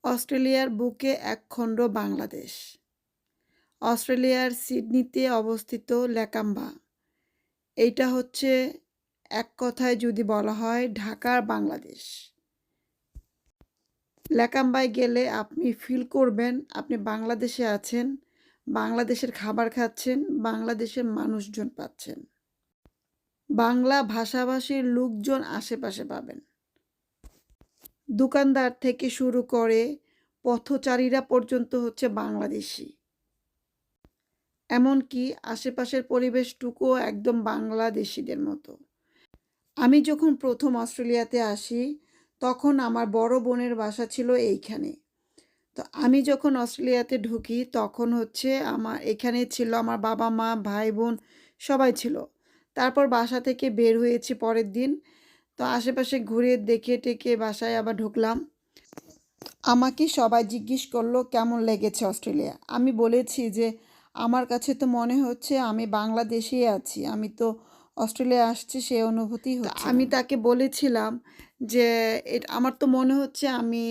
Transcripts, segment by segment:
অস্ট্রেলিয়ার বুকে একখণ্ড বাংলাদেশ। অস্ট্রেলিয়ার সিডনিতে অবস্থিত ল্যাকাম্বা। এইটা হচ্ছে এক কথায় যদি বলা হয় ঢাকার বাংলাদেশ। ল্যাকাম্বায় গেলে আপনি ফিল করবেন আপনি বাংলাদেশে আছেন, বাংলাদেশের খাবার খাচ্ছেন, বাংলাদেশের মানুষজন পাচ্ছেন। বাংলা ভাষাভাষীর লোকজন আশেপাশে পাবেন। দোকানদার থেকে শুরু করে পথচারীরা পর্যন্ত হচ্ছে বাংলাদেশি। এমনকি আশেপাশের পরিবেশটুকুও একদম বাংলাদেশিদের মতো। আমি যখন প্রথম অস্ট্রেলিয়াতে আসি তখন আমার বড় বোনের বাসা ছিল এইখানে। তো আমি যখন অস্ট্রেলিয়াতে ঢুকি তখন হচ্ছে আমার এখানে ছিল আমার বাবা মা ভাই বোন সবাই ছিল। তারপর বাসা থেকে বের হয়েছি পরের দিন। তো আশেপাশে ঘুরে দেখে টেকে বাসায় আবার ঢুকলাম। আমাকে সবাই জিজ্ঞেস করলো কেমন লেগেছে অস্ট্রেলিয়া। আমি বলেছি যে আমার কাছে তো মনে হচ্ছে আমি বাংলাদেশেই আছি, আমি তো অস্ট্রেলিয়া আসছি সে অনুভূতি হচ্ছে। আমি তাকে বলেছিলাম যে আমার তো মনে হচ্ছে আমি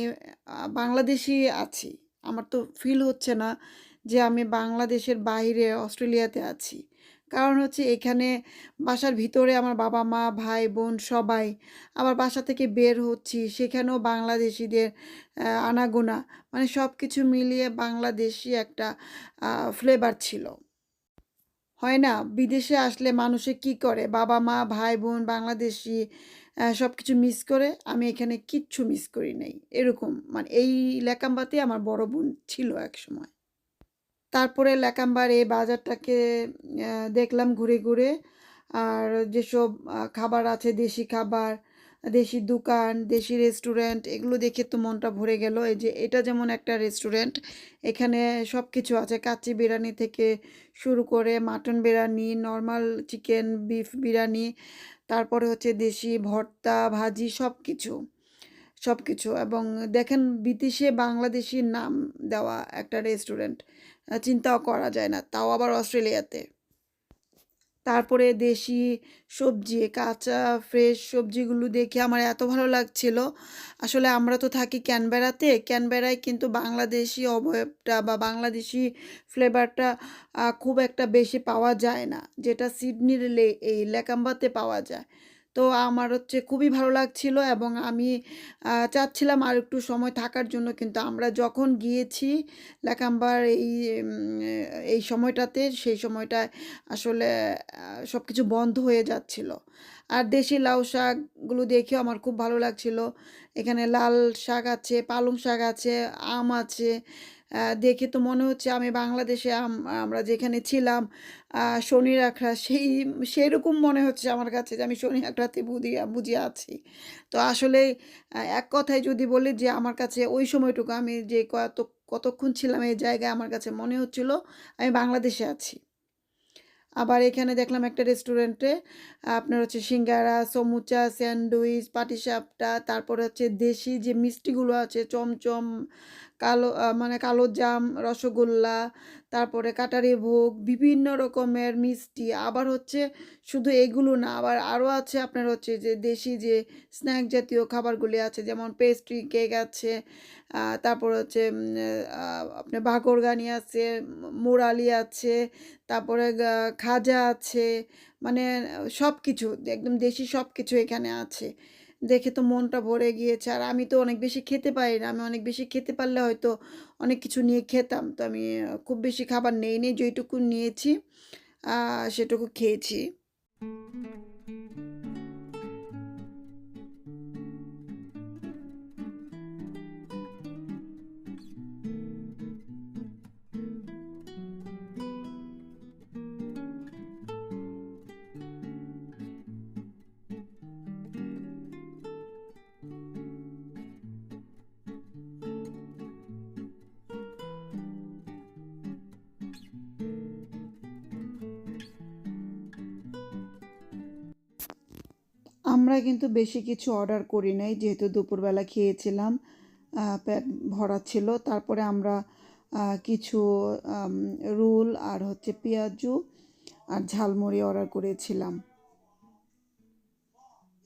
বাংলাদেশেই আছি, আমার তো ফিল হচ্ছে না যে আমি বাংলাদেশের বাইরে অস্ট্রেলিয়াতে আছি। কারণ হচ্ছে এখানে বাসার ভিতরে আমার বাবা মা ভাই বোন সবাই, আবার বাসা থেকে বের হচ্ছি সেখানেও বাংলাদেশিদের আনাগোনা, মানে সব কিছু মিলিয়ে বাংলাদেশি একটা ফ্লেভার ছিল। হয় না বিদেশে আসলে মানুষে কি করে বাবা মা ভাই বোন বাংলাদেশি সব কিছু মিস করে, আমি এখানে কিচ্ছু মিস করি নাই এরকম, মানে এই ল্যাকাম্বাতে আমার বড় বোন ছিল এক সময়। তারপরে ল্যাকাম্বার এই বাজারটাকে দেখলাম ঘুরে ঘুরে। আর যেসব খাবার আছে দেশি খাবার, দেশি দোকান, দেশি রেস্টুরেন্ট, এগুলো দেখে তো মনটা ভরে গেল। এই যে এটা যেমন একটা রেস্টুরেন্ট, এখানে সব কিছু আছে কাচ্চি বিরিয়ানি থেকে শুরু করে mutton biryani, normal chicken beef biryani, তারপরে হচ্ছে দেশি ভর্তা ভাজি সব কিছু সব কিছু। এবং দেখেন বিদেশে বাংলাদেশি নাম দেওয়া একটা রেস্টুরেন্ট, চিন্তাও করা যায় না, তাও আবার অস্ট্রেলিয়াতে। তারপরে দেশি সবজি, কাঁচা ফ্রেশ সবজিগুলো দেখে আমার এত ভালো লাগছিল। আসলে আমরা তো থাকি ক্যানবেরাতে, ক্যানবেরায় কিন্তু বাংলাদেশি অবয়বটা বা বাংলাদেশি ফ্লেভারটা খুব একটা বেশি পাওয়া যায় না, যেটা সিডনির এই ল্যাকাম্বাতে পাওয়া যায়। তো আমার হচ্ছে খুবই ভালো লাগছিল এবং আমি চাচ্ছিলাম আর একটু সময় থাকার জন্য, কিন্তু আমরা যখন গিয়েছি ল্যাকাম্বার এই সময়টাতে, সেই সময়টায় আসলে সব কিছু বন্ধ হয়ে যাচ্ছিল। আর দেশি লাউ শাকগুলো দেখেও আমার খুব ভালো লাগছিল। এখানে লাল শাক আছে, পালং শাক আছে, আম আছে। দেখে তো মনে হচ্ছে আমি বাংলাদেশে আমরা যেখানে ছিলাম শনির আখড়া সেইরকম মনে হচ্ছে আমার কাছে যে আমি শনির আখড়াতে বুঝে আছি। তো আসলে এক কথায় যদি বলি যে আমার কাছে ওই সময়টুকু আমি যে কতক্ষণ ছিলাম এই জায়গায় আমার কাছে মনে হচ্ছিল আমি বাংলাদেশে আছি। আবার এখানে দেখলাম একটা রেস্টুরেন্টে আপনার হচ্ছে সিঙ্গারা, সমুচা, স্যান্ডউইচ, পাটিসাপটা, তারপরে হচ্ছে দেশি যে মিষ্টিগুলো আছে চমচম, মানে কালো জাম, রসগোল্লা, তারপরে কাটারি ভোগ, বিভিন্ন রকমের মিষ্টি। আবার হচ্ছে শুধু এগুলো না, আবার আরও আছে আপনার হচ্ছে যে দেশি যে স্ন্যাক জাতীয় খাবারগুলি আছে, যেমন পেস্ট্রি কেক আছে, তারপর হচ্ছে আপনার বাকরগানি আছে, মুরালি আছে, তারপরে খাজা আছে, মানে সব কিছু একদম দেশি সব কিছু এখানে আছে। দেখে তো মনটা ভরে গিয়েছে। আর আমি তো অনেক বেশি খেতে পারি না, আমি অনেক বেশি খেতে পারলে হয়তো অনেক কিছু নিয়ে খেতাম। তো আমি খুব বেশি খাবার নেইনি, যেটুকু নিয়েছি সেটুকু খেয়েছি। আমরা কিন্তু বেশি কিছু অর্ডার করি নাই, যেহেতু দুপুরবেলা খেয়েছিলাম, পেট ভরা ছিল। তারপরে আমরা কিছু রোল আর হচ্ছে পেঁয়াজু আর ঝালমুড়ি অর্ডার করেছিলাম।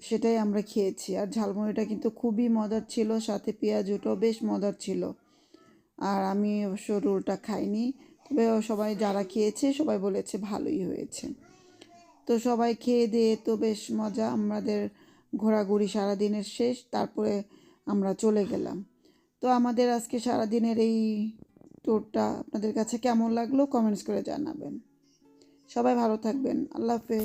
সেটাই আমরা খেয়েছি। আর ঝালমুড়িটা কিন্তু খুবই মজার ছিল, সাথে পেঁয়াজুটাও বেশ মজার ছিল। আর আমি অবশ্য রোলটা খাইনি, তবে সবাই যারা খেয়েছে সবাই বলেছে ভালোই হয়েছে। তো সবাই খেয়ে দিয়ে তো বেশ মজা, আমাদের ঘোরাঘুরি সারাদিনের শেষ, তারপরে আমরা চলে গেলাম। তো আমাদের আজকে সারাদিনের এই ট্যুরটা আপনাদের কাছে কেমন লাগলো কমেন্টস করে জানাবেন। সবাই ভালো থাকবেন। আল্লাহ হাফেজ।